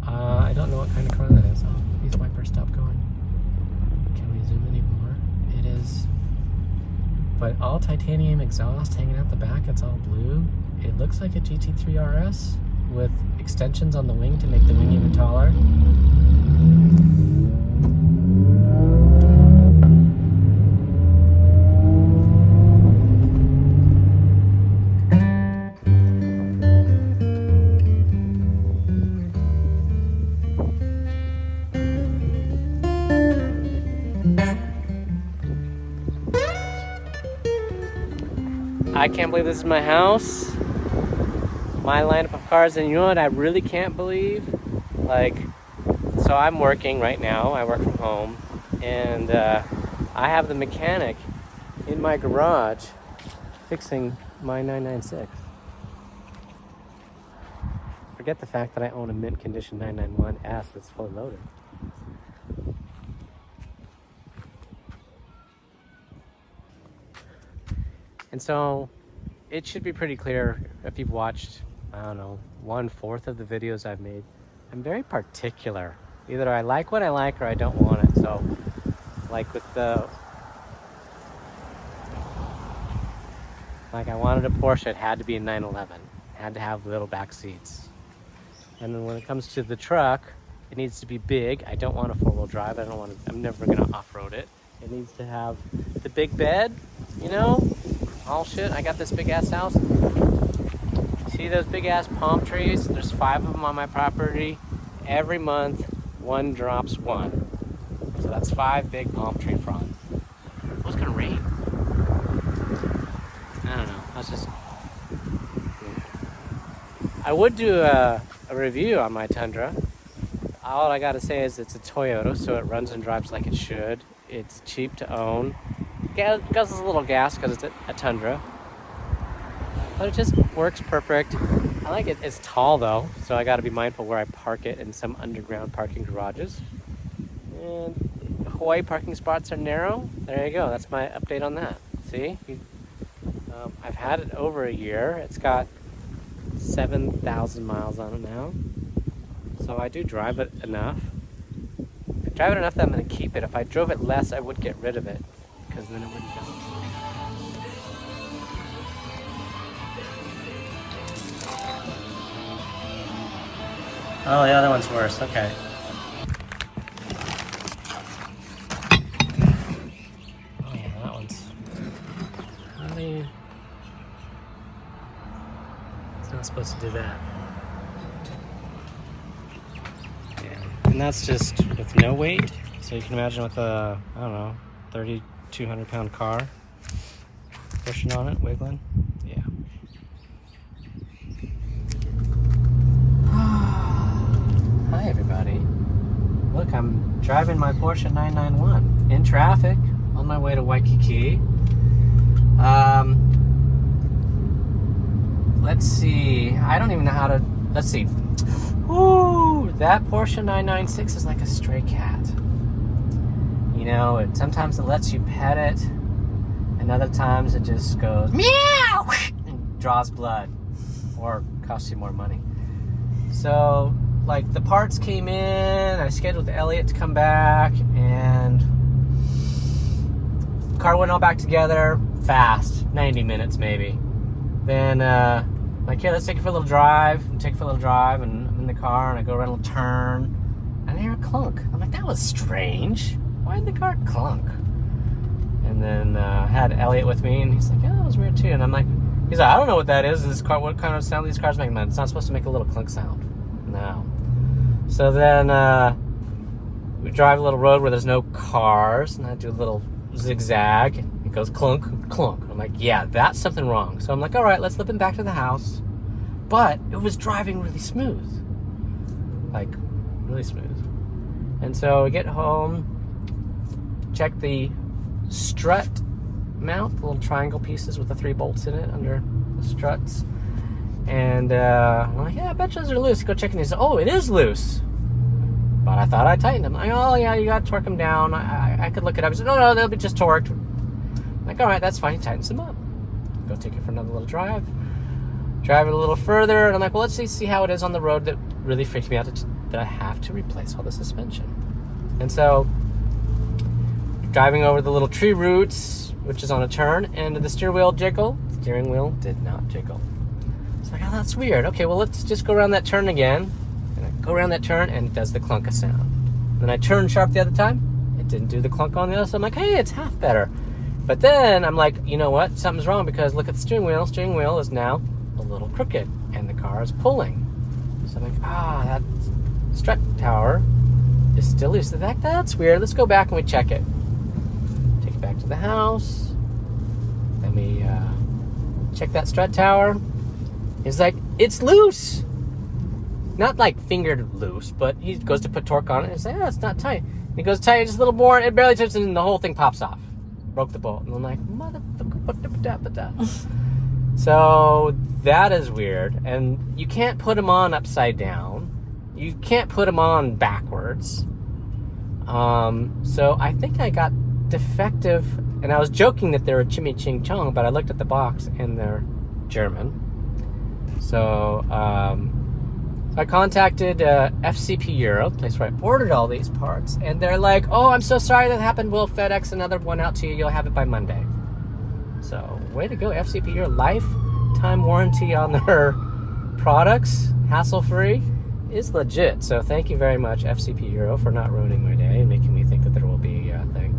I don't know what kind of car that is. Oh, these wipers stopped going. Can we zoom in even more? It is, but all titanium exhaust hanging out the back. It's all blue. It looks like a GT3 RS with extensions on the wing to make the wing even taller. I can't believe this is my house, my lineup of cars, and you know what I really can't believe? Like, so I'm working right now, I work from home, and I have the mechanic in my garage fixing my 996. Forget the fact that I own a mint condition 991S that's fully loaded. And so it should be pretty clear if you've watched, I don't know, 1/4 of the videos I've made. I'm very particular. Either I like what I like or I don't want it. So like with I wanted a Porsche, it had to be a 911. It had to have little back seats. And then when it comes to the truck, it needs to be big. I don't want a 4-wheel drive. I'm never gonna off-road it. It needs to have the big bed, you know? All shit, I got this big ass house. See those big ass palm trees? There's 5 of them on my property. Every month, one drops one. So that's 5 big palm tree fronds. Oh, it's gonna rain. I don't know, that's just... I would do a review on my Tundra. All I gotta say is it's a Toyota, so it runs and drives like it should. It's cheap to own. Guzzles a little gas because it's a Tundra, but it just works perfect. I like it. It's tall though, so I got to be mindful where I park it in some underground parking garages. And Hawaii parking spots are narrow. There you go. That's my update on that. See, I've had it over a year. It's got 7,000 miles on it now, so I do drive it enough. I drive it enough that I'm going to keep it. If I drove it less, I would get rid of it, because then it wouldn't go. Oh, the other one's worse. Okay. Oh yeah, that one's... How do you... It's not supposed to do that. Yeah. And that's just with no weight. So you can imagine with a, I don't know, 3,200 pound car pushing on it, wiggling. Yeah. Hi everybody. Look, I'm driving my Porsche 991 in traffic on my way to Waikiki. Let's see. I don't even know how to. Let's see. Ooh, that Porsche 996 is like a stray cat. You know, sometimes it lets you pet it, and other times it just goes meow and draws blood, or costs you more money. So, like, the parts came in, I scheduled Elliot to come back, and the car went all back together fast, 90 minutes maybe. Then, like, yeah, let's take it for a little drive, and I'm in the car, and I go around a little turn, and I hear a clunk. I'm like, that was strange. Why did the car clunk? And then I had Elliot with me, and he's like, yeah, that was weird too. And I'm like, he's like, I don't know what that is. This car, what kind of sound these cars make? Man, it's not supposed to make a little clunk sound. No. So then we drive a little road where there's no cars, and I do a little zigzag. It goes clunk, clunk. I'm like, yeah, that's something wrong. So I'm like, all right, let's slip him back to the house. But it was driving really smooth. Like, really smooth. And so we get home, check the strut mount, the little triangle pieces with the 3 bolts in it under the struts. And I'm like, yeah, I bet those are loose. Go check, and he said, oh, it is loose. But I thought I tightened them. I'm like, oh, yeah, you got to torque them down. I could look it up. He said, no, they'll be just torqued. I'm like, all right, that's fine. He tightens them up. Go take it for another little drive. Drive it a little further, and I'm like, well, let's see how it is on the road. That really freaked me out that I have to replace all the suspension. And so, driving over the little tree roots, which is on a turn, and did the steering wheel jiggle? The steering wheel did not jiggle. It's like, oh, that's weird. Okay, well, let's just go around that turn again. And I go around that turn, and it does the clunk sound. Then I turn sharp the other time. It didn't do the clunk on the other, so I'm like, hey, it's half better. But then I'm like, you know what? Something's wrong, because look at the steering wheel. Steering wheel is now a little crooked, and the car is pulling. So I'm like, that strut tower is still loose. That's weird. Let's go back and we check it. Take it back to the house. Then we check that strut tower. He's like, it's loose. Not like fingered loose, but he goes to put torque on it and he's like, it's not tight. And he goes tight, just a little more, and it barely touches, and the whole thing pops off. Broke the bolt. And I'm like, motherfucker, what the. So that is weird. And you can't put them on upside down. You can't put them on backwards. So I think I got defective, and I was joking that they were Chimmy Ching Chong, but I looked at the box and they're German. So, I contacted FCP Euro, the place where I ordered all these parts, and they're like, oh, I'm so sorry that happened. We'll FedEx another one out to you. You'll have it by Monday. So, way to go, FCP Euro. Lifetime warranty on their products, hassle-free, is legit. So, thank you very much, FCP Euro, for not ruining my day and making me think that there will be a thing.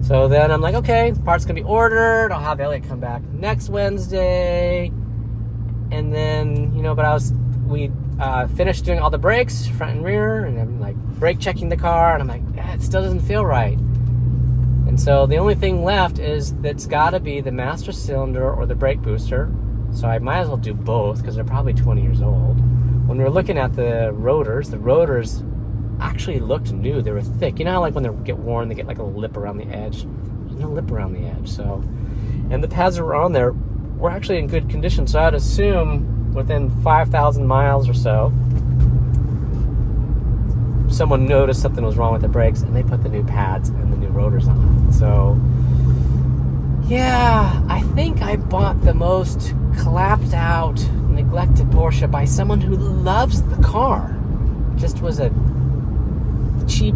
So, then I'm like, okay, the part's going to be ordered. I'll have Elliot come back next Wednesday. And then, but we finished doing all the brakes, front and rear, and I'm like brake checking the car, and I'm like, it still doesn't feel right. And so the only thing left is that's got to be the master cylinder or the brake booster. So I might as well do both because they're probably 20 years old. When we were looking at the rotors actually looked new. They were thick. You know how like when they get worn, they get like a lip around the edge? There's no lip around the edge. So, and the pads that were on there were actually in good condition. So I'd assume within 5,000 miles or so, someone noticed something was wrong with the brakes, and they put the new pads and the new rotors on. So, yeah, I think I bought the most clapped out, neglected Porsche by someone who loves the car. Just was a cheap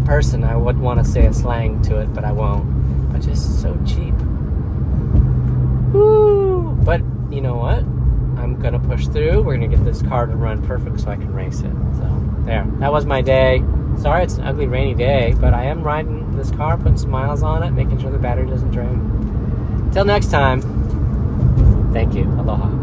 person. I would want to say a slang to it, but I won't. But just so cheap. Woo! But you know what? I'm gonna push through. We're gonna get this car to run perfect so I can race it. So there, that was my day. Sorry it's an ugly rainy day, but I am riding this car, putting some miles on it, making sure the battery doesn't drain. Till next time, thank you. Aloha.